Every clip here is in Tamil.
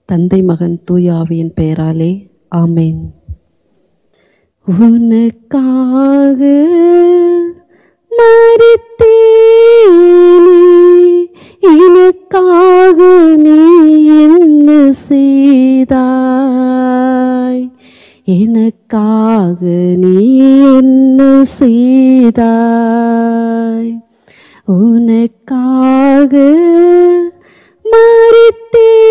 தந்தை மகன் தூய ஆவியின் பெயராலே ஆமேன். உனக்காக மரித்தேனே, எனக்காக நீ என்ன செய்தாய், எனக்காக நீ என்ன செய்தாய். உனக்காக மரித்தேனே,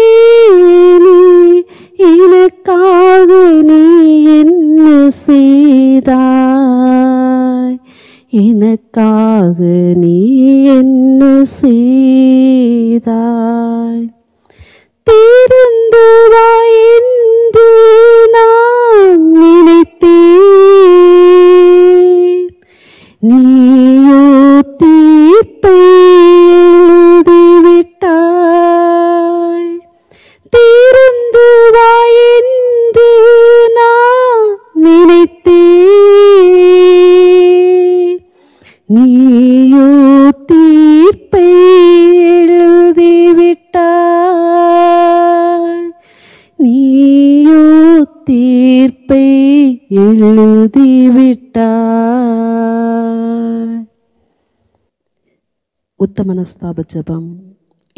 எனக்காக நீ என்ன செய்தாய், எனக்காக நீ என்ன செய்தாய். திறந்து வா என்று நான் நினைத்தேன், நீயோ தீர்ப்பை எழுதிவிட்டாய். திறந்து வா என்று நான் நினைத்தேன், நீயோ தீர்ப்பை எழுதிவிட்டாய், நீயோ தீர்ப்பை எழுதிவிட்டாய். உத்தமனஸ்தாப ஜெபம்.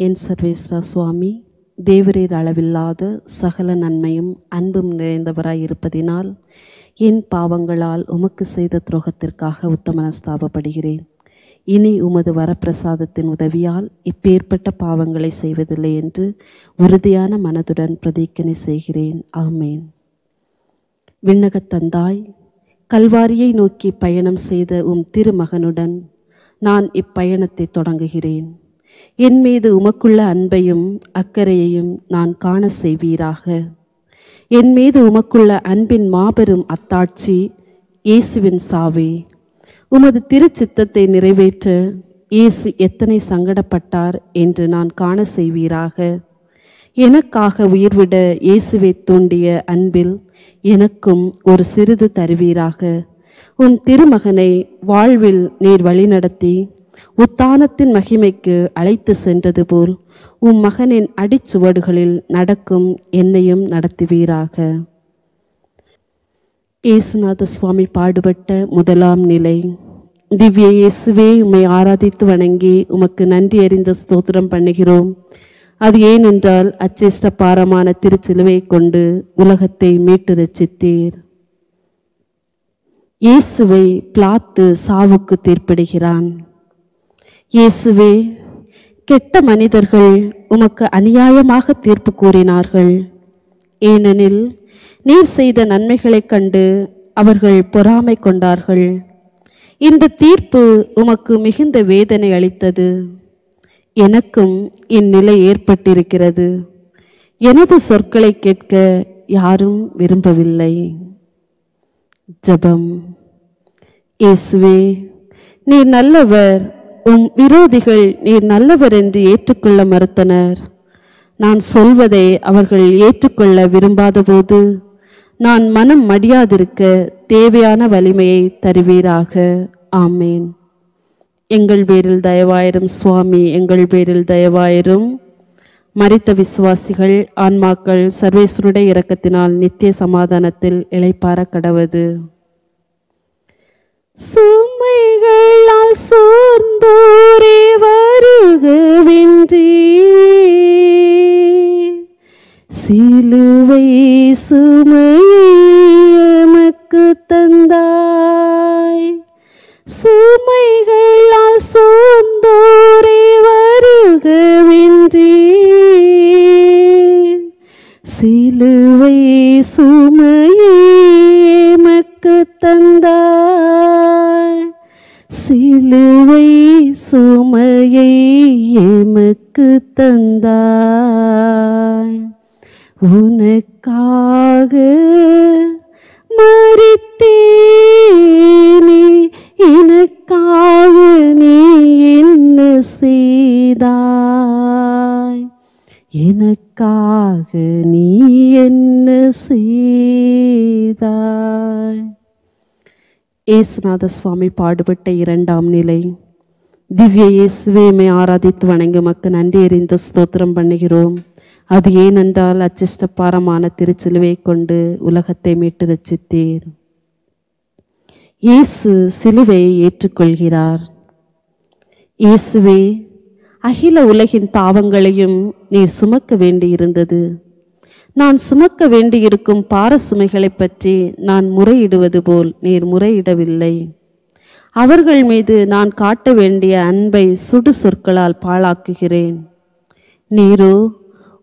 என் சர்வேஸ்வரா சுவாமி, தேவரீர் அளவில்லாத சகல நன்மையும் அன்பும் நிறைந்தவராய் இருப்பதினால் என் பாவங்களால் உமக்கு செய்த துரோகத்திற்காக உத்தமனஸ்தாபப்படுகிறேன். இனி உமது வரப்பிரசாதத்தின் உதவியால் இப்பேற்பட்ட பாவங்களை செய்வதில்லை என்று உறுதியான மனதுடன் பிரதிக்கனை செய்கிறேன். ஆமேன். விண்ணகத் தந்தாய், கல்வாரியை நோக்கி பயணம் செய்த திருமகனுடன் நான் இப்பயணத்தை தொடங்குகிறேன். என் மீது உமக்குள்ள அன்பையும் அக்கறையையும் நான் காண செய்வீராக. என் மீது உமக்குள்ள அன்பின் மாபெரும் அத்தாட்சி இயேசுவின் சாவே. உமது திருச்சித்தத்தை நிறைவேற்ற இயேசு எத்தனை சங்கடப்பட்டார் என்று நான் காண செய்வீராக. எனக்காக உயிர்விட இயேசுவை தூண்டிய அன்பில் எனக்கும் ஒரு சிறிது தருவீராக. திருமகனை வாழ்வில் நீர் வழிநடத்தி உத்தானத்தின் மகிமைக்கு அழைத்து சென்றது போல் மகனின் அடிச்சுவடுகளில் நடக்கும் என்னையும் நடத்துவீராக. இயேசுநாத சுவாமி பாடுபட்ட முதலாம் நிலை. திவ்ய இயேசுவே, உம்மை ஆராதித்து வணங்கி உமக்கு நன்றி அறிந்த ஸ்தோத்திரம் பண்ணுகிறோம். அது ஏனென்றால் அச்சிஷ்ட பாரமான திருச்சிலுவை கொண்டு உலகத்தை மீட்டு ரட்சித்தீர். இயேசுவை பிலாத்து சாவுக்கு தீர்ப்பிடுகிறான். இயேசுவே, கெட்ட மனிதர்கள் உமக்கு அநியாயமாக தீர்ப்பு கூறினார்கள். ஏனெனில் நீர் செய்த நன்மைகளைக் கண்டு அவர்கள் பொறாமை கொண்டார்கள். இந்த தீர்ப்பு உமக்கு மிகுந்த வேதனை அளித்தது. எனக்கும் இந்நிலை ஏற்பட்டிருக்கிறது. எனது சொற்களை கேட்க யாரும் விரும்பவில்லை. ஜெபம். இயேசுவே, நீர் நல்லவர். விரோதிகள் நீர் நல்லவர் என்று ஏற்றுக்கொள்ள மறுத்தனர். நான் சொல்வதை அவர்கள் ஏற்றுக்கொள்ள விரும்பாத போது நான் மனம் மடியாதிருக்க தேவையான வலிமையை தருவீராக. ஆமேன். எங்கள் பேரில் தயவாயிரும் சுவாமி, எங்கள் பேரில் தயவாயிரும். மரித்த விசுவாசிகள் ஆன்மாக்கள் சர்வேஸ்வருடைய இரக்கத்தினால் நித்திய சமாதானத்தில் இளைப்பாற கடவது. சுமைகளால் சோர்ந்தோரே வருகவென்றி சிலுவை சுமையை எமக்கு தந்தாய். சுமைகளால் சோர்ந்தோரே வருகவென்றி சிலுவை சுமையை எமக்கு தந்தாய். சிலுவை சுமையை எமக்கு தந்தாய். உனக்காக மரித்தேனே, எனக்காக நீ என்ன செய்தாய், எனக்காக நீ என்ன செய்தாய். இயேசுநாத சுவாமி பாடுபட்ட இரண்டாம் நிலை. திவ்ய இயேசுவே, உம்மை ஆராதித்து வணங்கி உமக்கு நன்றி அறிந்து ஸ்தோத்திரம் பண்ணுகிறோம். அது ஏனென்றால் அச்சிஷ்டப்பாரமான திருச்சிலுவை கொண்டு உலகத்தை மீட்டு ரட்சித்தீர். இயேசு சிலுவையை ஏற்றுக்கொள்கிறார். இயேசுவே, அகில உலகின் பாவங்களையும் நீர் சுமக்க வேண்டியிருந்தது. நான் சுமக்க வேண்டியிருக்கும் பார சுமைகளை பற்றி நான் முறையிடுவது போல் நீர் முறையிடவில்லை. அவர்கள் மீது நான் காட்ட வேண்டிய அன்பை சுடு சொற்களால் பாழாக்குகிறேன். நீரோ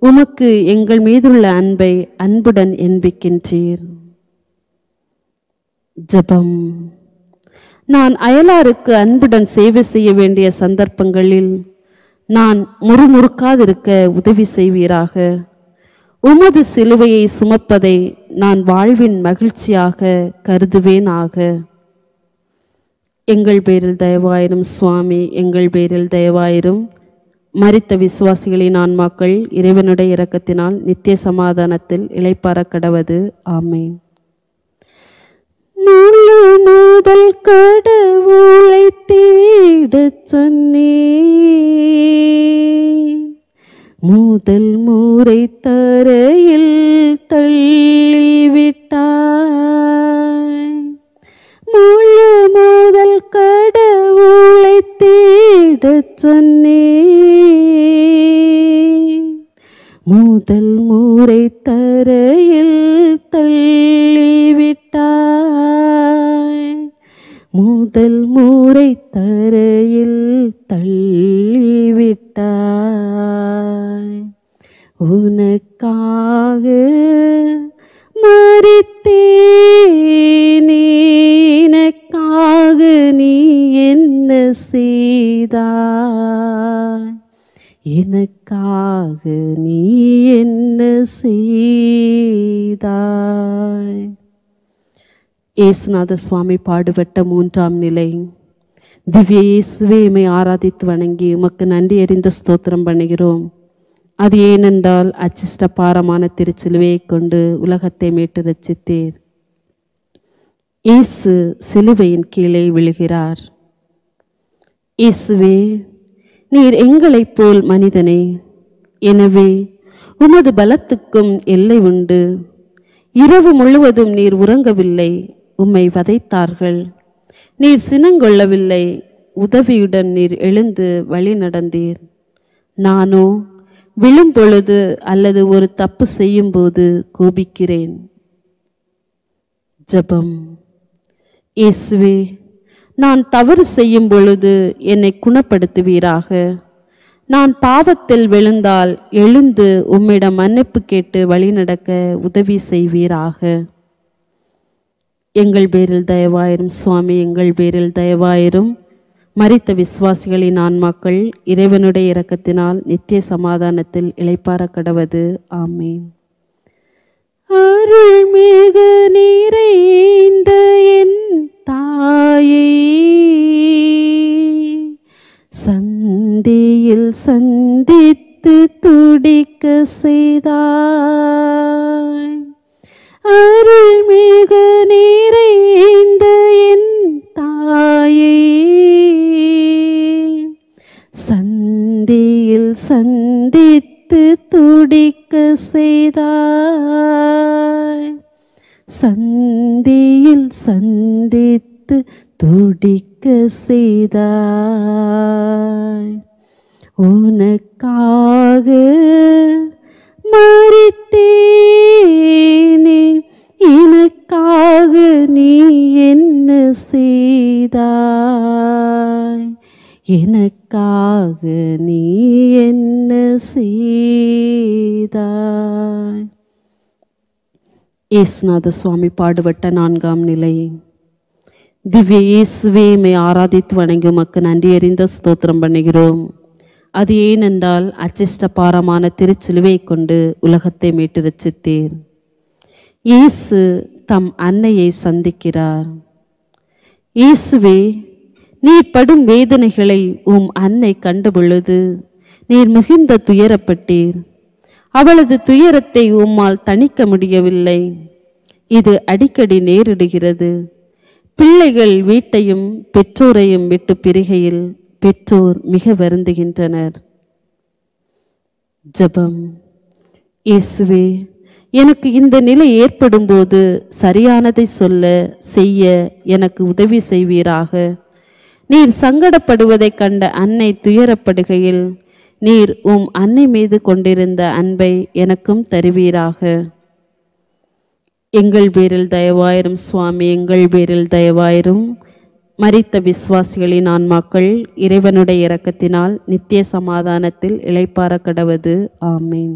உமக்கு எங்கள் மீதுள்ள அன்பை அன்புடன் என்பிக்கின்றீர். ஜெபம். நான் அயலாருக்கு அன்புடன் சேவை செய்ய வேண்டிய சந்தர்ப்பங்களில் நான் முறுமுறுக்காதிருக்க உதவி செய்வீராக. உமது சிலுவையை சுமப்பதை நான் வாழ்வின் மகிழ்ச்சியாக கருதுவேனாக. எங்கள் பேரில் தயவாயிரும் சுவாமி, எங்கள் பேரில் தயவாயிரும். மரித்த விசுவாசிகளின் ஆன்மாக்கள் இறைவனுடைய இரக்கத்தினால் நித்திய சமாதானத்தில் இளைப்பாற கடவது. ஆமேன். முழு முதல் கடவுளை தேடச் சொன்னேன், முதல் முறை தரையில் தள்ளிவிட்டாய். முழு முதல் கடவுளை தேடச் சொன்னேன், முதல் முறை தரையில் தள்ளிவிட்டாய். முதல் முறை தரையில் தள்ளிவிட்டாய். உனக்காக மரித்தேனே, எனக்காக நீ என்ன செய்தாய்? எனக்காக நீ என்ன செய்தாய்? இயேசுநாத சுவாமி பாடுபட்ட 3ஆம் நிலை. திவ்ய இயேசுவே, உம்மை ஆராதித்து வணங்கி உமக்கு நன்றி அறிந்த ஸ்தோத்திரம் பண்ணுகிறோம். அது ஏனென்றால் அச்சிஷ்ட பாரமான திருச்சிலுவையை கொண்டு உலகத்தை மீட்டு ரட்சித்தீர். இயேசு சிலுவையின் கீழே விழுகிறார். இயேசுவே, நீர் எங்களைப் போல் மனிதனே, எனவே உமது பலத்துக்கும் எல்லை உண்டு. இரவு முழுவதும் நீர் உறங்கவில்லை, உம்மை வதைத்தார்கள். நீர் சினங்கொள்ளவில்லை, உதவியுடன் நீர் எழுந்து வழி நடந்தீர். நானோ விழும்பொழுது அல்லது ஒரு தப்பு செய்யும்போது கோபிக்கிறேன். ஜெபம். இயேசுவே, நான் தவறு செய்யும் பொழுது என்னை குணப்படுத்துவீராக. நான் பாவத்தில் விழுந்தால் எழுந்து உம்மிடம் மன்னிப்பு கேட்டு வழி நடக்க உதவி செய்வீராக. எங்கள் பேரில் தயவாயிரும் சுவாமி, எங்கள் பேரில் தயவாயிரும். மரித்த விசுவாசிகளின் ஆன்மாக்கள் இறைவனுடைய இரக்கத்தினால் நித்திய சமாதானத்தில் இளைப்பாற கடவது. ஆமேன். அருள்மிகு நிறைந்த என் தாயே, சந்தியில் சந்தித்து துடிக்க செய்தாய். அருள்மிகு நிறைந்த என் தாயே, சந்தியில் சந்தித்து துடிக்க செய்தாய். சந்தியில் சந்தித்து துடிக்க செய்தாய். உனக்காக மரித்தேனே, எனக்காக நீ என்ன செய்தாய்? எனக்காக நீ என்ன செய்தாய்? இயேசுநாத சுவாமி பாடுபட்ட 4ஆம் நிலை. திவ்ய இயேசுவே, உம்மை ஆராதித்து வணங்கி உமக்கு நன்றி அறிந்த ஸ்தோத்திரம் பண்ணுகிறோம். அது ஏனென்றால் அச்சிஷ்ட பாரமான திருச்சிலுவை கொண்டு உலகத்தை மீட்டு ரட்சித்தீர். இயேசு தம் அன்னையை சந்திக்கிறார். இயேசுவே, நீர் படும் வேதனைகளை உம் அன்னை கண்டபொழுது நீர் மிகுந்த துயரப்பட்டீர். அவளது துயரத்தை உம்மால் தணிக்க முடியவில்லை. இது அடிக்கடி நேரிடுகிறது. பிள்ளைகள் வீட்டையும் பெற்றோரையும் விட்டு பிரிகையில் பெற்றோர் மிக வருந்துகின்றனர். ஜெபம். இயேசுவே, எனக்கு இந்த நிலை ஏற்படும்போது சரியானதை சொல்ல செய்ய எனக்கு உதவி செய்வீராக. நீர் சங்கடப்படுவதைக் கண்ட அன்னை துயரப்படுகையில் நீர் உம் அன்னை மீது கொண்டிருந்த அன்பை எனக்கும் தருவீராக. எங்கள் பேரில் தயவாயிரும் சுவாமி, எங்கள் பேரில் தயவாயிரும். மரித்த விசுவாசிகளின் ஆன்மாக்கள் இறைவனுடைய இரக்கத்தினால் நித்திய சமாதானத்தில் இளைப்பாற கடவது. ஆமீன்.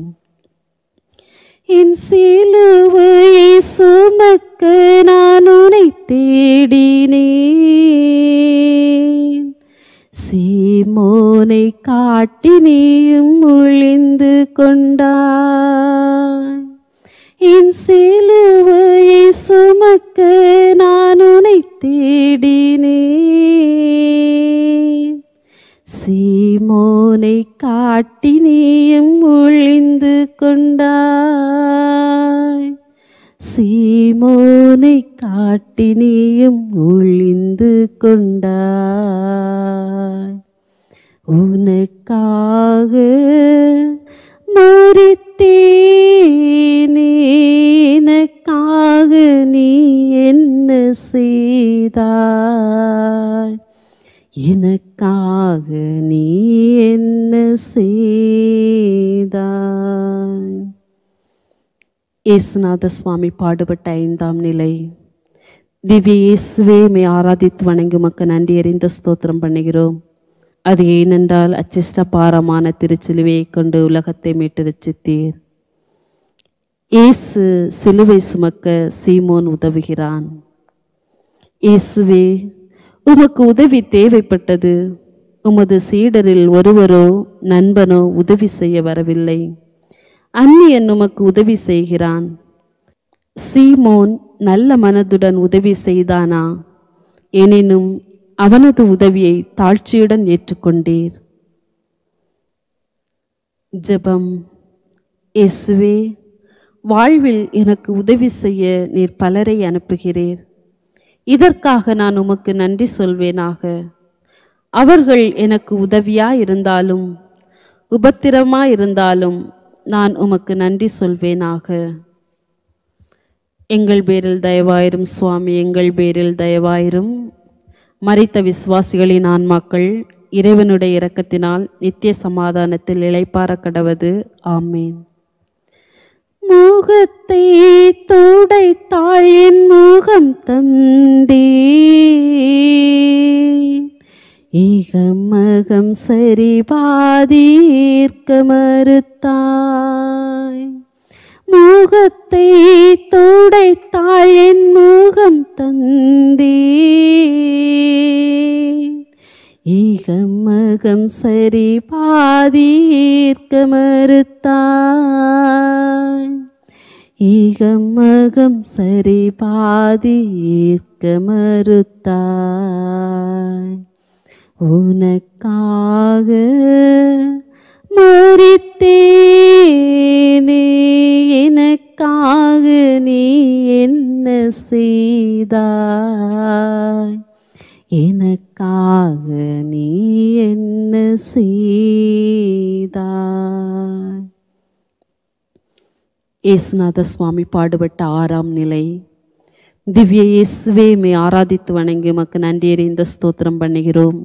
என் சிலுவையை சுமக்க நான் உன்னை தேடினேன். சீமோனை காட்டி நீயும் ஒளிந்து கொண்டாய். என் சிலுவையை சுமக்க நான் உன்னை தேடினேன். சீமோனை காட்டி நீயும் ஒளிந்து கொண்டாய். சீமோனை காட்டி நீயும் ஒளிந்து கொண்டாய். உனக்காக மரித்தேனே, எனக்காக நீ என்ன செய்தாய்? எனக்காக நீ என்ன செய்தாய்? இயேசுநாத சுவாமி பாடுபட்ட 5ஆம் நிலை. திவ்ய இயேசுவே, மை ஆராதித்து வணங்கி உமக்கு நன்றி அறிந்த ஸ்தோத்திரம் பண்ணுகிறோம். அது ஏனென்றால் அச்சிஷ்ட பாரமான திருச்சிலுவையை கொண்டு உலகத்தை மீட்டு ரட்சித்தீர். இயேசு சிலுவை சுமக்க சீமோன் உதவுகிறான். இயேசுவே, உமக்கு உதவி தேவைப்பட்டது. உமது சீடரில் ஒருவரோ நண்பனோ உதவி செய்ய வரவில்லை. அந்நியன் உமக்கு உதவி செய்கிறான். சீமோன் நல்ல மனதுடன் உதவி செய்தானா? எனினும் அவனது உதவியை தாழ்ச்சியுடன் ஏற்றுக்கொண்டீர். ஜெபம். இயேசுவே, வாழ்வில் எனக்கு உதவி செய்ய நீர் பலரை அனுப்புகிறீர். இதற்காக நான் உமக்கு நன்றி சொல்வேனாக. அவர்கள் எனக்கு உதவியாயிருந்தாலும் உபத்திரமாயிருந்தாலும் நான் உமக்கு நன்றி சொல்வேனாக. எங்கள் பேரில் தயவாயிரும் சுவாமி, எங்கள் பேரில் தயவாயிரும். மரித்த விசுவாசிகளின் ஆன்மாக்கள் இறைவனுடைய இரக்கத்தினால் நித்திய சமாதானத்தில் இளைப்பாற கடவது. ஆமீன். முகத்தை துடைத்தாள் என் முகம் தந்தே, ஈகமகம் சரி பாதீர்க்க மறுத்தாய். முகத்தை துடைத்தாள் என் முகம் தந்தே, ஈகமகம் சரி பாதீர்க்க மறுத்தாய். ஈகமகம் சரி பாதீர்க்க மறுத்தாய். உனக்காக மரித்தேனே, எனக்காக நீ என்ன செய்தாய்? எனக்காக நீ என்ன செய்தாய்? இயேசுநாத சுவாமி பாடுபட்ட 6ஆம் நிலை. திவ்ய இயேசுவே, மை ஆராதித்து வணங்கி உமக்கு நன்றி அறிந்த ஸ்தோத்திரம் பண்ணுகிறோம்.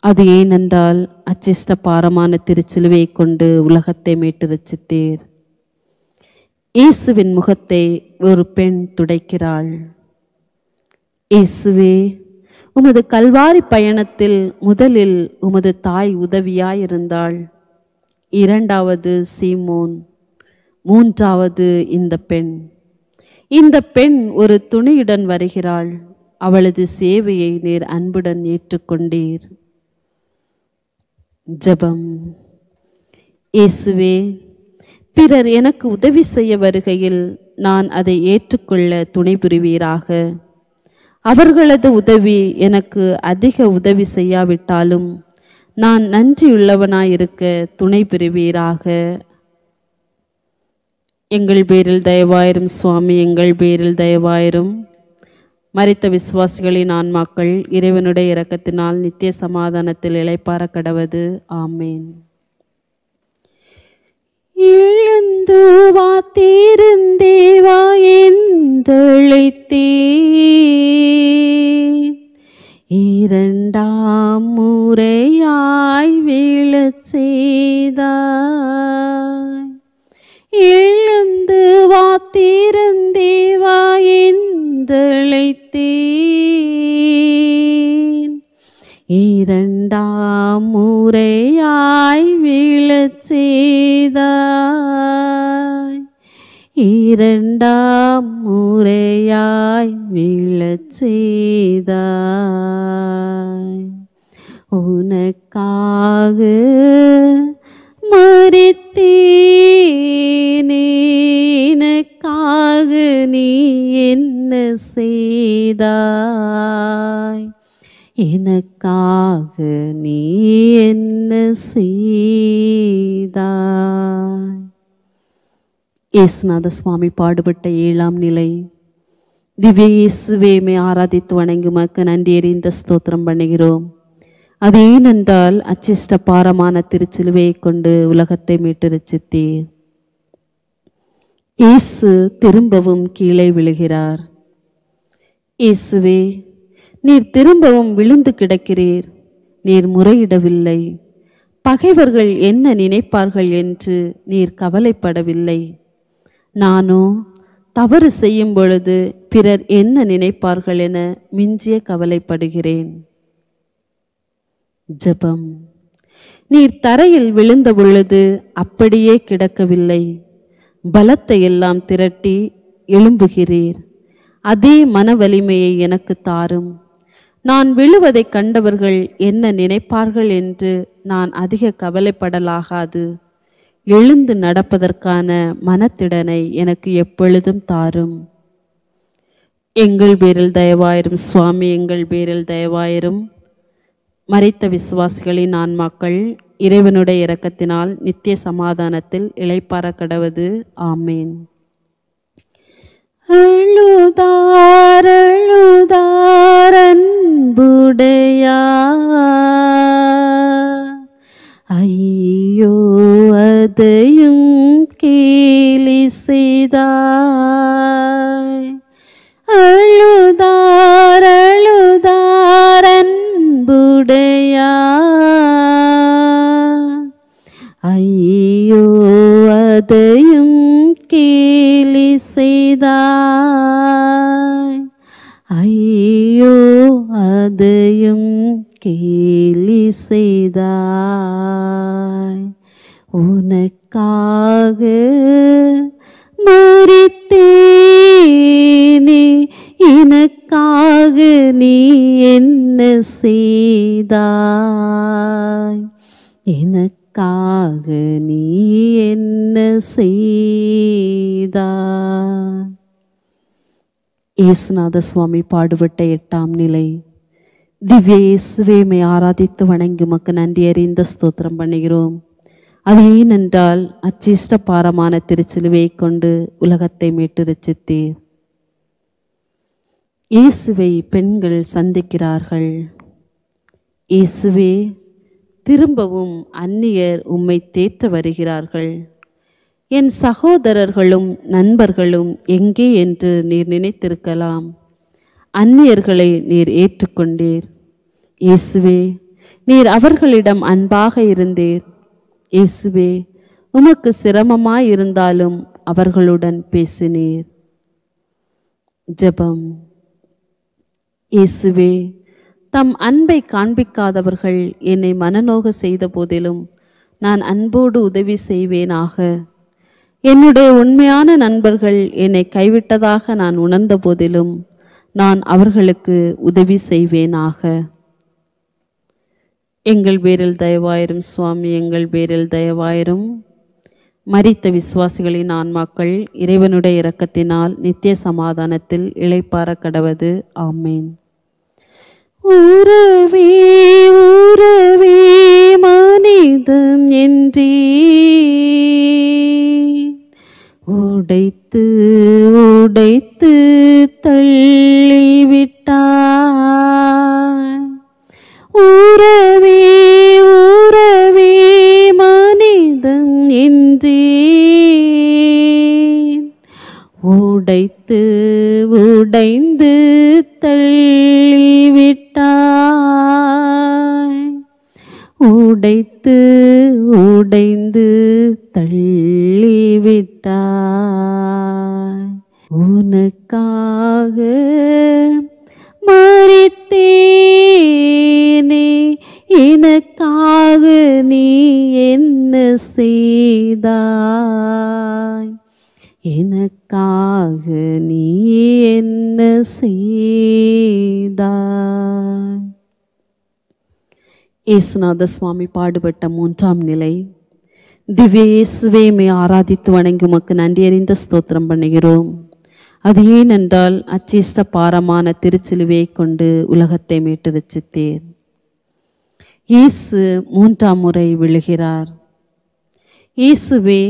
அது ஏனென்றால் அச்சிஷ்ட பாரமான திருச்சிலுவையை கொண்டு உலகத்தை மீட்டு ரட்சித்தீர். இயேசுவின் முகத்தை ஒரு பெண் துடைக்கிறாள். இயேசுவே, உமது கல்வாரி பயணத்தில் முதலில் உமது தாய் உதவியாயிருந்தாள். 2வது சீமோன், 3வது இந்த பெண். இந்த பெண் ஒரு துணியுடன் வருகிறாள். அவளது சேவையை நீர் அன்புடன் ஏற்றுக்கொண்டீர். ஜெபம். இயேசுவே, பிறர் எனக்கு உதவி செய்ய வருகையில் நான் அதை ஏற்றுக்கொள்ள துணை புரிவீராக. அவர்களது உதவி எனக்கு அதிக உதவி செய்யாவிட்டாலும் நான் நன்றியுள்ளவனாயிருக்க துணை புரிவீராக. எங்கள் பேரில் தயவாயிரும் சுவாமி, எங்கள் பேரில் தயவாயிரும். மரித்த விசுவாசிகளின் ஆன்மாக்கள் இறைவனுடைய இரக்கத்தினால் நித்திய சமாதானத்தில் இளைப்பாற கடவது. ஆமேன். எழுந்து வாத்திருந்தேவா என்றழைத்தேன். இரண்டாம் முறையாய் விழச் செய்தாய். எழுந்து வாத்திருந்தேவா என்றழைத்தேன். இரண்டாம் முறையாய் விழச் செய்தாய். இரண்டாம் முறையாய் விழச் செய்தாய். உனக்காக மரித்தேனே, எனக்காக நீ என்ன செய்தாய்? எனக்காக நீ என்ன செய்தாய்? இயேசுநாத சுவாமி பாடுபட்ட 7ஆம் நிலை. திவ்ய இயேசுவே, உம்மை ஆராதித்து வணங்கி உமக்கு நன்றி எறிந்த ஸ்தோத்திரம் பண்ணுகிறோம். அது ஏனென்றால் அச்சிஷ்ட பாரமான திருச்சிலுவையை கொண்டு உலகத்தை மீட்டு ரட்சித்தீர். இயேசு திரும்பவும் கீழே விழுகிறார். இயேசுவே, நீர் திரும்பவும் விழுந்து கிடக்கிறீர். நீர் முறையிடவில்லை. பகைவர்கள் என்ன நினைப்பார்கள் என்று நீர் கவலைப்படவில்லை. நானோ தவறு செய்யும் பொழுது பிறர் என்ன நினைப்பார்கள் என மிஞ்சிய கவலைப்படுகிறேன். ஜெபம். நீர் தரையில் விழுந்த பொழுது அப்படியே கிடக்கவில்லை. பலத்தை எல்லாம் திரட்டி எழும்புகிறீர். அதே மன வலிமையை எனக்கு தாரும். நான் விழுவதை கண்டவர்கள் என்ன நினைப்பார்கள் என்று நான் அதிக கவலைப்படலாகாது. எழுந்து நடப்பதற்கான மனத்திடனை எனக்கு எப்பொழுதும் தாரும். எங்கள் பேரில் தயவாயிரும் சுவாமி, எங்கள் பேரில் தயவாயிரும். மரித்த விசுவாசிகளின் ஆன்மாக்கள் இறைவனுடைய இரக்கத்தினால் நித்திய சமாதானத்தில் இளைப்பாற கடவது. ஆமேன். அழுதார் அழுதார் அன்புடையார், ஐயோ அதையும் கேலி செய்தாய். அழுதார் அழுதார் அன்புடையார், ஐயோ அதையும் கேலி செய்தாய். ஐயோ அதையும் கேலி செய்தாய். உனக்காக மரித்தேனே, எனக்காக நீ என்ன செய்தாய்? எனக்காக நீ என்ன செய்தாய்? இயேசுநாத சுவாமி பாடுபட்ட 8ஆம் நிலை. திவ்ய இயேசுவே, உம்மை ஆராதித்து வணங்கி உமக்கு நன்றி அறிந்த ஸ்தோத்திரம் பண்ணுகிறோம். அது ஏனென்றால் அச்சிஷ்ட பாரமான திருச்சிலுவையை கொண்டு உலகத்தை மீட்டு ரட்சித்தீர். இயேசுவை பெண்கள் சந்திக்கிறார்கள். இயேசுவே, திரும்பவும் அந்நியர் உம்மை தேற்ற வருகிறார்கள். என் சகோதரர்களும் நண்பர்களும் எங்கே என்று நீர் நினைத்திருக்கலாம். அந்நியர்களை நீர் ஏற்றுக்கொண்டீர். இயேசுவே, நீர் அவர்களிடம் அன்பாக இருந்தீர். இயேசுவே, உமக்கு சிரமமாயிருந்தாலும் அவர்களுடன் பேசினீர். ஜெபம். இயேசுவே, தம் அன்பை காண்பிக்காதவர்கள் என்னை மனநோக செய்த போதிலும் நான் அன்போடு உதவி செய்வேனாக. என்னுடைய உண்மையான நண்பர்கள் என்னை கைவிட்டதாக நான் உணர்ந்த போதிலும் நான் அவர்களுக்கு உதவி செய்வேனாக. எங்கள் பேரில் தயவாயிரும் சுவாமி, எங்கள் பேரில் தயவாயிரும். மரித்த விசுவாசிகளின் ஆன்மாக்கள் இறைவனுடைய இரக்கத்தினால் நித்திய சமாதானத்தில் இளைப்பாற கடவது. ஆமேன். உறவே உறவே மனிதம் என்றே உடைத்து உடைத்து தள்ளிவிட்டாய். உறவே உறவே மனிதம் வேதம் என்றேன். உடைத்து உடைந்து தள்ளிவிட்டாய். உடைத்து உடைந்து தள்ளிவிட்டாய். உனக்காக மரித்தேனே, எனக்காக நீ என்ன செய்தாய்? எனக்காக நீ என்ன செய்தாய்? இயேசுநாத சுவாமி பாடுபட்ட 3ஆம் நிலை. திவ்ய இயேசுவே, உம்மை ஆராதித்து வணங்கி உமக்கு நன்றியறிந்த ஸ்தோத்திரம் பண்ணுகிறோம். அது ஏனென்றால் அச்சிஷ்ட பாரமான திருச்சிலுவையை கொண்டு உலகத்தை மீட்டு ரட்சித்தீர். இயேசு 3ஆம் முறை விழுகிறார். இயேசுவே,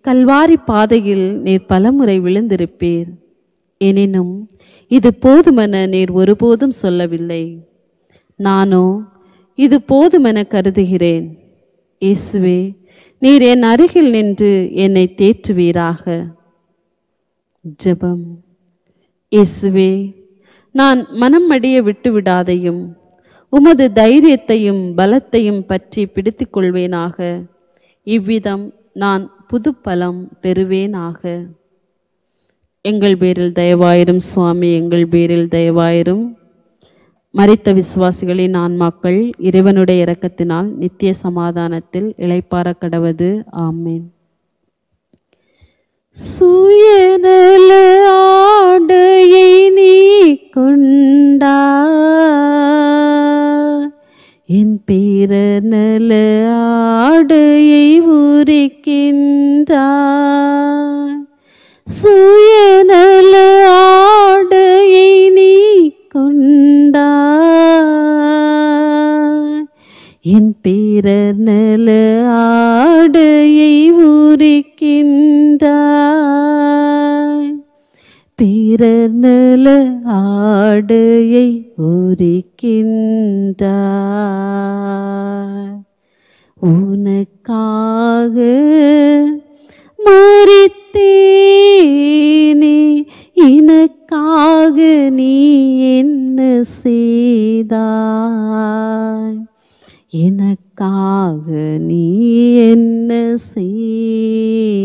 கல்வாரி பாதையில் நீர் பலமுறை விழுந்திருப்பீர். எனினும் இது போதுமென நீர் ஒருபோதும் சொல்லவில்லை. நானோ இது போதுமென கருதுகிறேன். இயேசுவே, நீர் என் அருகில் நின்று என்னை தேற்றுவீராக. ஜெபம். இயேசுவே, நான் மனம் அடிய விட்டுவிடாதையும் உமது தைரியத்தையும் பலத்தையும் பற்றி பிடித்து கொள்வேனாக. இவ்விதம் நான் புது பலம் பெறுவேனாக. எங்கள் பேரில் தயவாயிரும் சுவாமி, எங்கள் பேரில் தயவாயிரும். மரித்த விசுவாசிகளின் ஆன்மாக்கள் இறைவனுடைய இரக்கத்தினால் நித்திய சமாதானத்தில் இளைப்பாற கடவது. ஆமேன். சுயநல ஆடையை நீ கொண்டாய், என் பிறநல ஆடையை உரிக்கின்றாய். சுயநல ஆடையை நீ கொண்டாய், என் பிறநல ஆடையை உரிக்கின்றாய். பிறநல ஆடையை உரிக்கின்றாய். உனக்காக மரித்தேனே, எனக்காக நீ என்ன செய்தாய்? எனக்காக நீ என்ன செய்தாய்?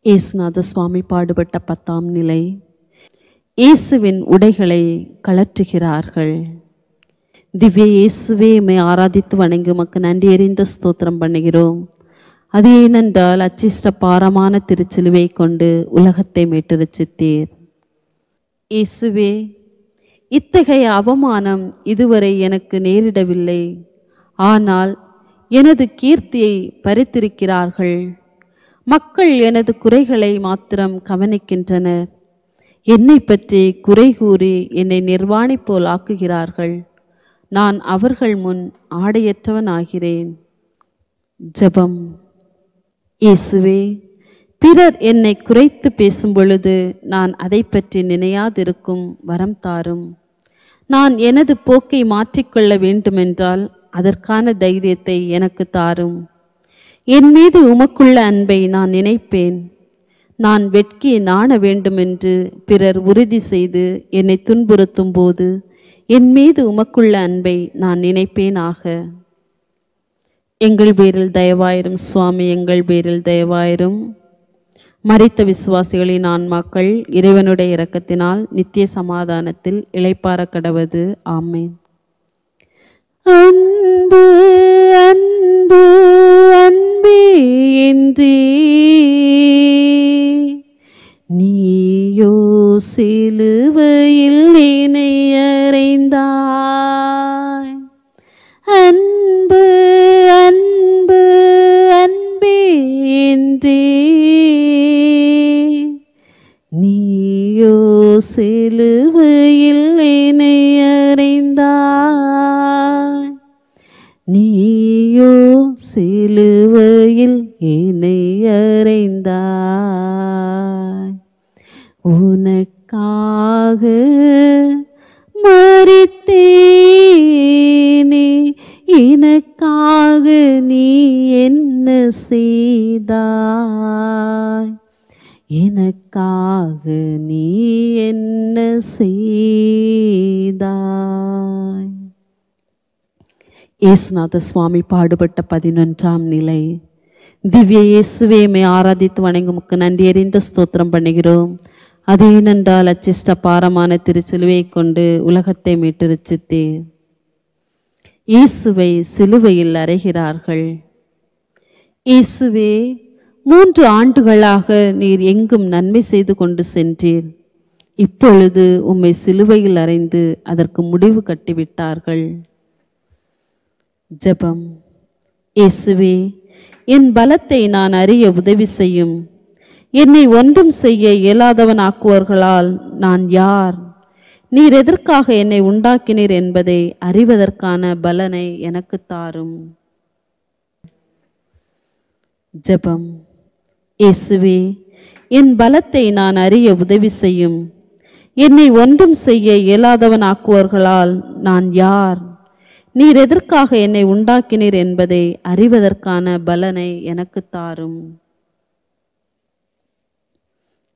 இயேசுநாத சுவாமி பாடுபட்ட 10ஆம் நிலை. இயேசுவின் உடைகளை கழற்றுகிறார்கள். திவ்ய இயேசுவே, உம்மை ஆராதித்து வணங்கி உமக்கு நன்றியறிந்த ஸ்தோத்திரம் பண்ணுகிறோம். அது ஏனென்றால் அச்சிஷ்ட பாரமான திருச்சிலுவை கொண்டு உலகத்தை மீட்டு ரட்சித்தீர். இயேசுவே, இத்தகைய அவமானம் இதுவரை எனக்கு நேரிடவில்லை. ஆனால் எனது கீர்த்தியை பறித்திருக்கிறார்கள். மக்கள் எனது குறைகளை மாத்திரம் கவனிக்கின்றனர். என்னை பற்றி குறை கூறி என்னை நிர்வாணி போல் ஆக்குகிறார்கள். நான் அவர்கள் முன் ஆடையற்றவன் ஆகிறேன். ஜெபம். இயேசுவே, பிறர் என்னை குறைத்து பேசும் பொழுது நான் அதை பற்றி நினையாதிருக்கும் வரம் தாரும். நான் எனது போக்கை மாற்றிக்கொள்ள வேண்டுமென்றால் அதற்கான தைரியத்தை எனக்கு தாரும். என் மீது உமக்குள்ள அன்பை நான் நினைப்பேன். நான் வெட்கி நாண வேண்டுமென்று பிறர் உறுதி செய்து என்னை துன்புறுத்தும் போது என் மீது உமக்குள்ள அன்பை நான் நினைப்பேனாக. எங்கள் பேரில் தயவாயிரும் சுவாமி, எங்கள் பேரில் தயவாயிரும். மரித்த விசுவாசிகளின் ஆன்மாக்கள் இறைவனுடைய இரக்கத்தினால் நித்திய சமாதானத்தில் இளைப்பாற கடவது. ஆமேன். அன்பு அன்பு அன்பே என்றே நீயோ சிலுவையில் என்னை அறைந்தாய். அன்பு அன்பு அன்பே என்றே நீயோ சிலுவையில் என்னை அறைந்தாய். நீயோ சிலுவையில் என்னை அறைந்தாய். உனக்காக மரித்தேனே, எனக்காக நீ என்ன செய்தாய், எனக்காக நீ என்ன செய்தாய். இயேசுநாத சுவாமி பாடுபட்ட 11ஆம் நிலை. திவ்ய இயேசுவே, உம்மை ஆராதித்து வணங்குமுக்கு நன்றி அறிந்த ஸ்தோத்திரம் பண்ணுகிறோம். அது ஏனென்றால் அச்சிஷ்ட பாரமான திருச்சிலுவை கொண்டு உலகத்தை மீட்டு ரட்சித்தீர். இயேசுவை சிலுவையில் அறைகிறார்கள். இயேசுவே, 3 ஆண்டுகளாக நீர் எங்கும் நன்மை செய்து கொண்டு சென்றீர். இப்பொழுது உம்மை சிலுவையில் அறைந்து அதற்கு முடிவு கட்டிவிட்டார்கள். ஜெபம். இயேசுவே, என் பலத்தை நான் அறிய உதவி செய்யும். என்னை ஒன்றும் செய்ய இயலாதவன் ஆக்குவர்களால் நான் யார்? நீர் எதற்காக என்னை உண்டாக்கினீர் என்பதை அறிவதற்கான பலனை எனக்கு தாரும். ஜெபம். இயேசுவே, என் பலத்தை நான் அறிய உதவி செய்யும். என்னை ஒன்றும் செய்ய இயலாதவன் ஆக்குவர்களால் நான் யார்? நீர் எதற்காக என்னை உண்டாக்கினீர் என்பதை அறிவதற்கான பலனை எனக்கு தாரும்.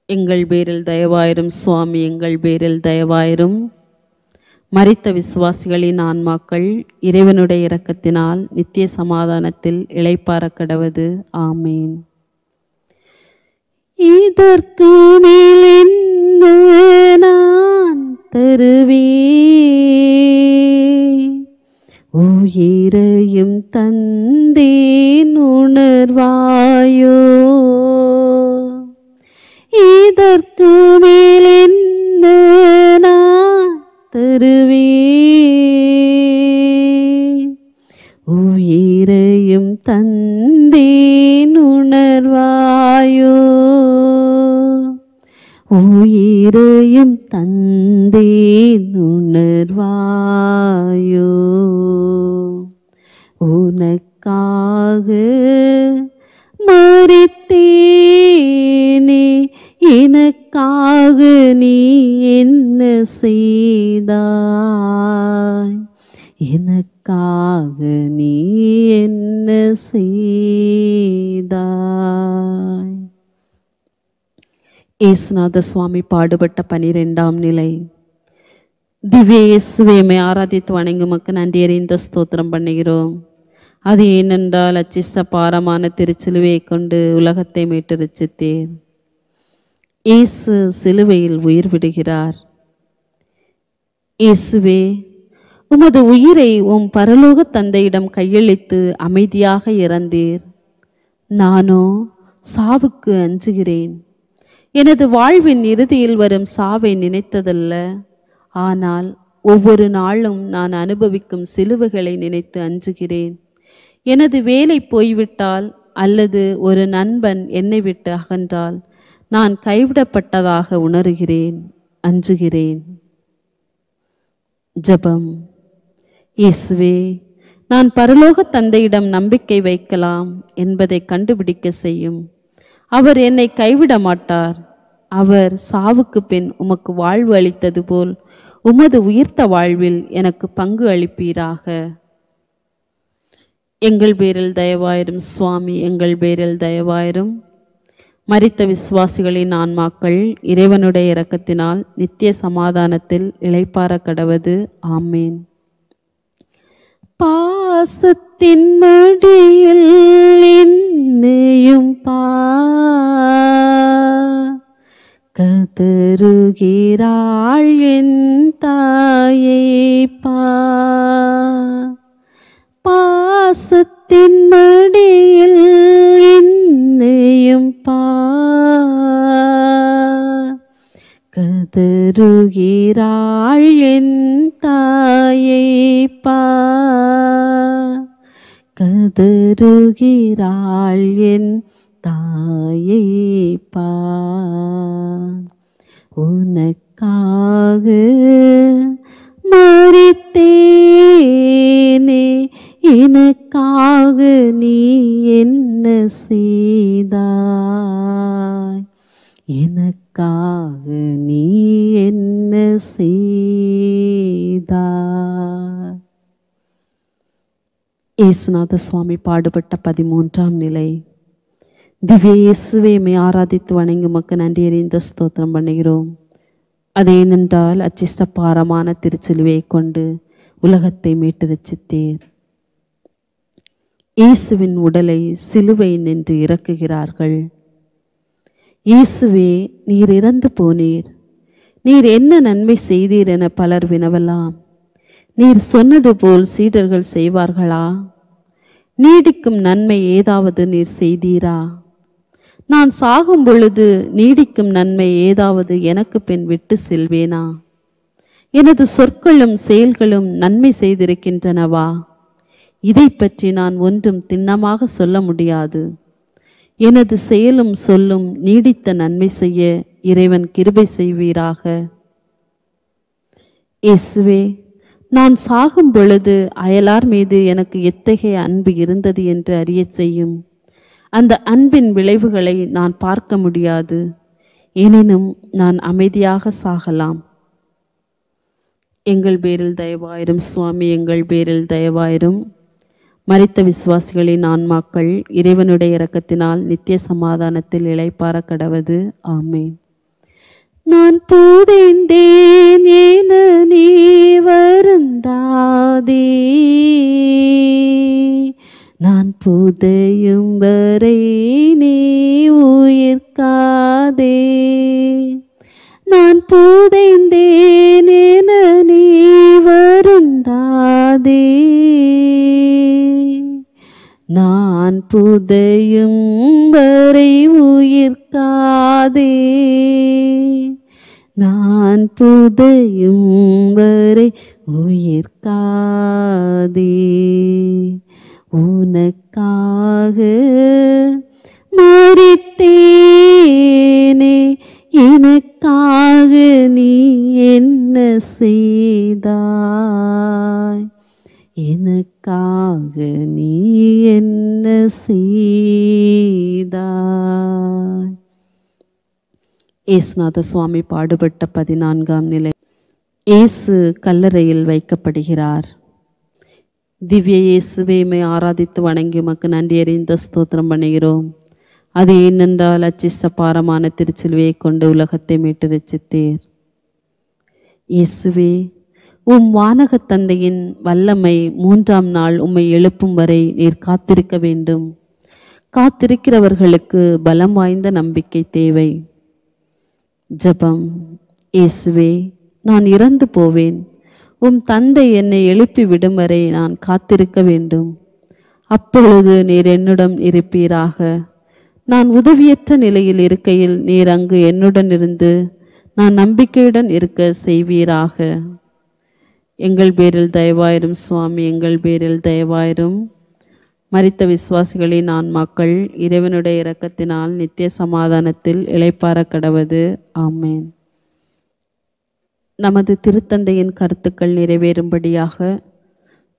எங்கள் பேரில் தயவாயிரும் சுவாமி, எங்கள் பேரில் தயவாயிரும். மரித்த விசுவாசிகளின் ஆன்மாக்கள் இறைவனுடைய இரக்கத்தினால் நித்திய சமாதானத்தில் இளைப்பாற கடவது. ஆமீன். இதற்கு மேல் என்ன நான் தருவேன், உயிரையும் தந்தேன் உணர்வாயோ. இதற்கு மேல் என்ன நான் தருவேன், உயிரையும் தந்தேன் உணர்வாயோ, உயிரையும் தந்தேன் உணர்வாயோ. உனக்காக மரித்தேனே, எனக்காக நீ என்ன செய்தாய், எனக்காக நீ என்ன செய்தாய். இயேசுநாத சுவாமி பாடுபட்ட 12ஆம் நிலை. திவ்ய இயேசுவே, உம்மை ஆராதித்து வணங்குமக்கு நன்றி அறிந்த ஸ்தோத்திரம் பண்ணுகிறோம். அது ஏனென்றால் அச்சிஷ்ட பாரமான திருச்சிலுவையை கொண்டு உலகத்தை மீட்டு ரட்சித்தீர். இயேசு சிலுவையில் உயிர் விடுகிறார். இயேசுவே, உமது உயிரை உம் பரலோக தந்தையிடம் கையளித்து அமைதியாக இறந்தீர். நானோ சாவுக்கு அஞ்சுகிறேன். எனது வாழ்வின் இறுதியில் வரும் சாவை நினைத்ததல்ல, ஆனால் ஒவ்வொரு நாளும் நான் அனுபவிக்கும் சிலுவைகளை நினைத்து அஞ்சுகிறேன். எனது வேலை போய்விட்டால் அல்லது ஒரு நண்பன் என்னை விட்டு அகன்றால் நான் கைவிடப்பட்டதாக உணர்கிறேன், அஞ்சுகிறேன். ஜெபம். இயேசுவே, நான் பரலோக தந்தையிடம் நம்பிக்கை வைக்கலாம் என்பதை கண்டுபிடிக்க செய்யும். அவர் என்னை கைவிட மாட்டார். அவர் சாவுக்கு பின் உமக்கு வாழ்வு அளித்தது போல் உமது உயிர்த்த வாழ்வில் எனக்கு பங்கு அளிப்பீராக. எங்கள் பேரில் தயவாயிரும் சுவாமி, எங்கள் பேரில் தயவாயிரும். மரித்த விசுவாசிகளின் ஆன்மாக்கள் இறைவனுடைய இரக்கத்தினால் நித்திய சமாதானத்தில் இளைப்பாற கடவது. ஆமீன். பாசத்தின் மடியில் என்னையும் கதறுகிறாள் என் தாயை பாசத்தின் மடியில் என்னையும் கதறுகிறாள் என் தாயை கதறுகிறாள் என் தாயை உனக்காக மரித்தேனே, எனக்காக நீ என்ன செய்தாய், எனக்காக நீ என்ன செய்தாய். இயேசுநாத சுவாமி பாடுபட்ட 13ஆம் நிலை. திவ்ய இயேசுவே உம்மை ஆராதித்து வணங்கி உமக்கு நன்றி அறிந்த ஸ்தோத்திரம் பண்ணுகிறோம். அது ஏனென்றால் அச்சிஷ்ட பாரமான திருச்சிலுவையை கொண்டு உலகத்தை மீட்டு ரட்சித்தீர். இயேசுவின் உடலை சிலுவை நின்று இறக்குகிறார்கள். இயேசுவே, நீர் இறந்து போனீர், நீர் என்ன நன்மை செய்தீர் என பலர் வினவலாம். நீர் சொன்னது போல் சீடர்கள் செய்வார்களா? நீடிக்கும் நன்மை ஏதாவது நீர் செய்தீரா? நான் சாகும் பொழுது நீடிக்கும் நன்மை ஏதாவது எனக்கு பின் விட்டு செல்வேனா? எனது சொற்களும் செயல்களும் நன்மை செய்திருக்கின்றனவா? இதை பற்றி நான் ஒன்றும் திண்ணமாக சொல்ல முடியாது. எனது செயலும் சொல்லும் நீடித்த நன்மை செய்ய இறைவன் கிருபை செய்வீராக. இயேசுவே, நான் சாகும் பொழுது அயலார் மீது எனக்கு எத்தகைய அன்பு இருந்தது என்று அறிய செய்யும். அந்த அன்பின் விளைவுகளை நான் பார்க்க முடியாது. எனினும் நான் அமைதியாக சாகலாம். எங்கள் பேரில் தயவாயிரும் சுவாமி, எங்கள் பேரில் தயவாயிரும். மரித்த விசுவாசிகளின் ஆன்மாக்கள் இறைவனுடைய இரக்கத்தினால் நித்திய சமாதானத்தில் இளைப்பாற கடவது. ஆமென். நான் புதைந்தேன் என நீ வருந்தாதே, நான் புதையும் வரை நீ உயிர்க்காதே. நான் புதைந்தேன் என நீ வருந்தாதே, நான் புதையும் வரை உயிர்க்காதே. நான் புதையும் வரை உயிர்க்காதே. உனக்காக மரித்தேனே, எனக்காக நீ என்ன செய்தாய்? எனக்காக நீ என்ன செய்தாய்? இயேசுநாத சுவாமி பாடுபட்ட 14ஆம் நிலை. இயேசு கல்லறையில் வைக்கப்படுகிறார். திவ்ய இயேசுவே, உம்மை ஆராதித்து வணங்கி உமக்கு நன்றி அறிந்த ஸ்தோத்திரம் பண்ணுகிறோம். அது ஏனென்றால் அச்சிஷ்ட பாரமான திருச்சிலுவையை கொண்டு உலகத்தை மீட்டு ரட்சித்தீர். இயேசுவே, உம் வானக தந்தையின் வல்லமை 3ஆம் நாள் உம்மை எழுப்பும் வரை நீர் காத்திருக்க வேண்டும். காத்திருக்கிறவர்களுக்கு பலம் வாய்ந்த நம்பிக்கை தேவை. ஜெபம். இயேசுவே, நான் இறந்து போவேன். உம் தந்தை என்னை எழுப்பி விடும் வரை நான் காத்திருக்க வேண்டும். அப்பொழுது நீர் என்னுடன் இருப்பீராக. நான் உதவியற்ற நிலையில் இருக்கையில் நீர் அங்கு என்னுடன் இருந்து நான் நம்பிக்கையுடன் இருக்க செய்வீராக. எங்கள் பேரில் தயவாயிரும் சுவாமி, எங்கள் பேரில் தயவாயிரும். மரித்த விசுவாசிகளின் ஆன்மாக்கள் இறைவனுடைய இரக்கத்தினால் நித்திய சமாதானத்தில் இளைப்பாற கடவது. ஆமேன். நமது திருத்தந்தையின் கருத்துக்கள் நிறைவேறும்படியாக,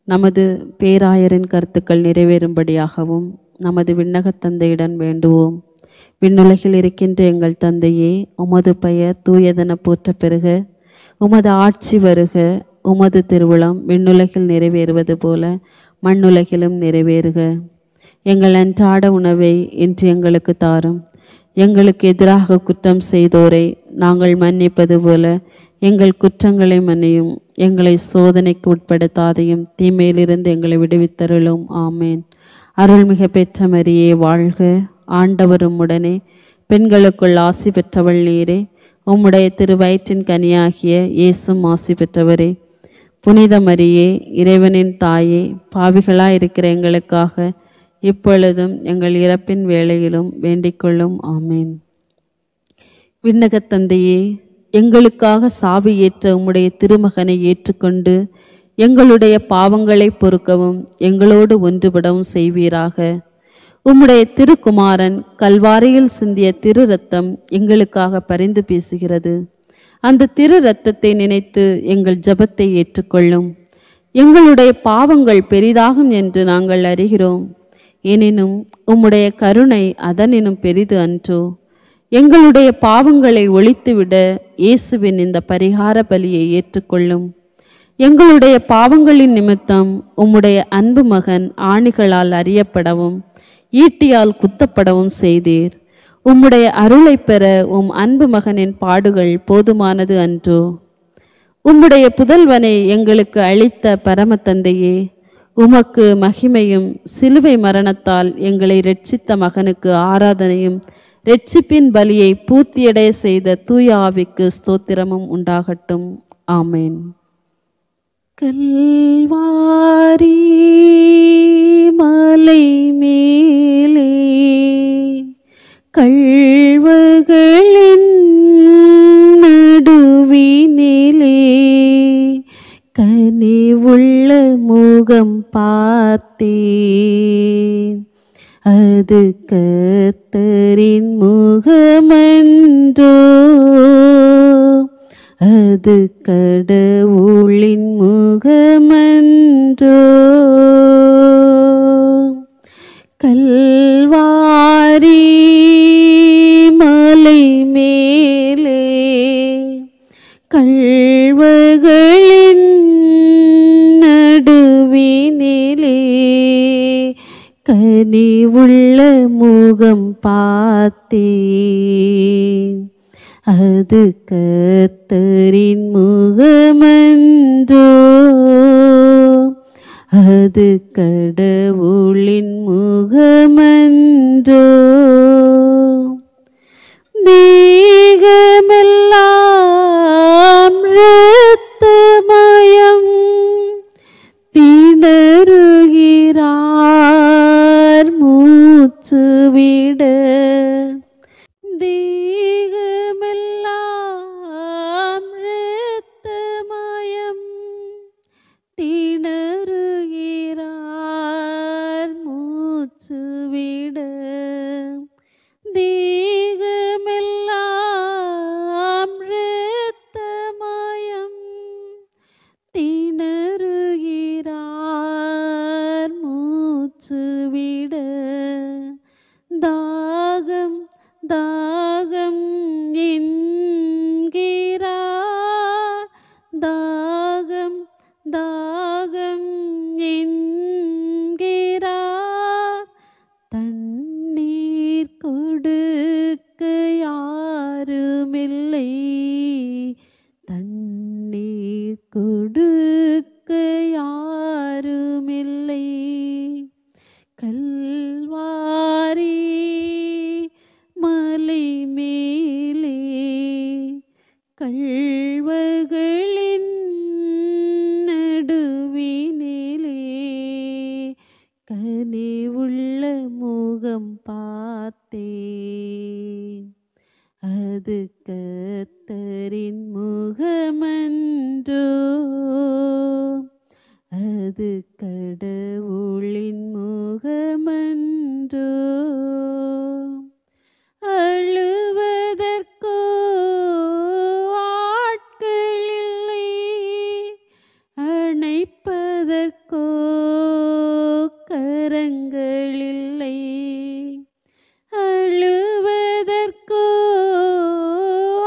நமது பேராயரின் கருத்துக்கள் நிறைவேறும்படியாகவும் நமது விண்ணகத் தந்தையிடம் வேண்டுவோம். விண்ணுலகில் இருக்கின்ற எங்கள் தந்தையே, உமது பெயர் தூயதென போற்ற பெறுக. உமது ஆட்சி வருக. உமது திருவுளம் விண்ணுலகில் நிறைவேறுவது போல மண்ணுலகிலும் நிறைவேறுக. எங்கள் அன்றாட உணவை இன்று எங்களுக்கு தாரும். எங்களுக்கு எதிராக குற்றம் செய்தோரை நாங்கள் மன்னிப்பது போல எங்கள் குற்றங்களை மன்னியும். எங்களை சோதனைக்கு உட்படுத்தாதையும் தீமையிலிருந்து எங்களை விடுவித்தருளும். ஆமேன். அருள்மிக பெற்ற மரியே வாழ்க. ஆண்டவரும் உடனே பெண்களுக்குள் ஆசி பெற்றவள் நீரே. உம்முடைய திருவயிற்றின் கனியாகிய இயேசும் ஆசி பெற்றவரே. புனித மரியே, இறைவனின் தாயே, பாவிகளாயிருக்கிற எங்களுக்காக இப்பொழுதும் எங்கள் இறப்பின் வேளையிலும் வேண்டிக்கொள்ளும். ஆமேன். விண்ணகத் தந்தையே, எங்களுக்காக சாவி ஏற்ற உம்முடைய திருமகனை ஏற்றுக்கொண்டு எங்களுடைய பாவங்களை பொறுக்கவும் எங்களோடு ஒன்றுபடவும் செய்வீராக. உம்முடைய திருக்குமாரன் கல்வாரியில் சிந்திய திரு இரத்தம் எங்களுக்காக பரிந்து பேசுகிறது. அந்த திரு இரத்தத்தை நினைத்து எங்கள் ஜெபத்தை ஏற்றுக்கொள்ளும். எங்களுடைய பாவங்கள் பெரிதாகும் என்று நாங்கள் அறிகிறோம். எனினும் உம்முடைய கருணை அதனினும் பெரிது அன்றோ? எங்களுடைய பாவங்களை ஒழித்துவிட இயேசுவின் இந்த பரிகார பலியை ஏற்றுக்கொள்ளும். எங்களுடைய பாவங்களின் நிமித்தம் உம்முடைய அன்பு மகன் ஆணிகளால் அறியப்படவும் ஈட்டியால் குத்தப்படவும் செய்தீர். உம்முடைய அருளை பெற உம் அன்பு மகனின் பாடுகள் போதுமானது அன்றோ? உம்முடைய புதல்வனை எங்களுக்கு அளித்த பரம தந்தையே, உமக்கு மகிமையும் சிலுவை மரணத்தால் எங்களை இரட்சித்த மகனுக்கு ஆராதனையும் இரட்சிப்பின் பலியை பூர்த்தியடைய செய்த தூய ஆவிக்கு ஸ்தோத்திரமும் உண்டாகட்டும். ஆமேன். கல்வாரி மலை மேலே கள்வர்களின் நடுவினிலே கனிவுள்ள முகம் பார்த்தேன். அது கர்த்தரின் முகமன்றோ, அது கடவுளின் முகமன்றோ. கல்வாரி மலை மேலே கள்வர்களின் நடுவினிலே கனிவுள்ள முகம் பார்த்தேன். அது கர்த்தரின் முகமன்றோ, அது கடவுளின் முகமன்றோ. தேகமெல்லாம் இரத்தமயம் திணறுகிறார் மூச்சு விட. தேகமெல்லாம் இரத்தமயம் திணறுகிறார் மூச்சு விட. தேகமெல்லாம் இரத்தமயம் திணறுகிறார் மூச்சு விட. தாகம் தாகம் என்கிறார், தாகம் தாகம் என்கிறார். தண்ணீர் கொடுக்க யாருமில்லை, தண்ணீர் கொடுக்க யாருமில்லை. கல்வாரி மலை மேலே கள்வர்களின் நடுவினிலே கனிவுள்ள முகம் பார்த்தேன். அது கர்த்தரின் முகமன்றோ, அது கடவுளின் முகமன்றோ. அழுவதற்கோ ஆட்கள் இல்லை, அணைப்பதற்கோ கரங்கள் இல்லை. அழுவதற்கோ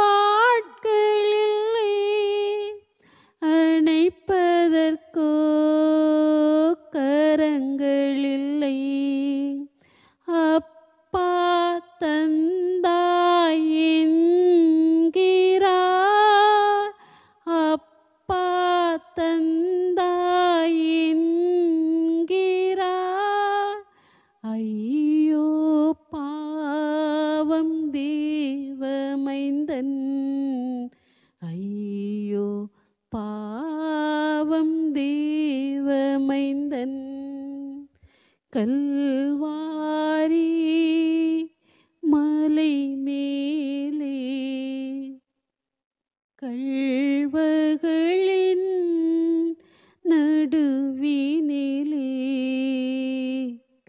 ஆட்கள் இல்லை, அணைப்பதற்கோ கரங்கள் இல்லை. அப்பா தந்தாய் என்கிறார், அப்பா தந்தாய் என்கிறார். ஐயோ பாவம் தேவமைந்தன், ஐயோ பாவம் தேவமைந்தன். கல்வாரி மலை மேலே கள்வர்களின் நடுவினிலே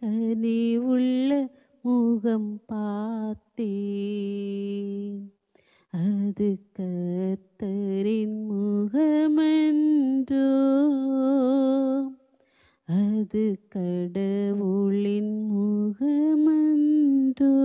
கனிவுள்ள முகம் பார்த்தேன். அது கர்த்தரின் முகமன்றோ, அது கடவுளின் முகமன்றோ.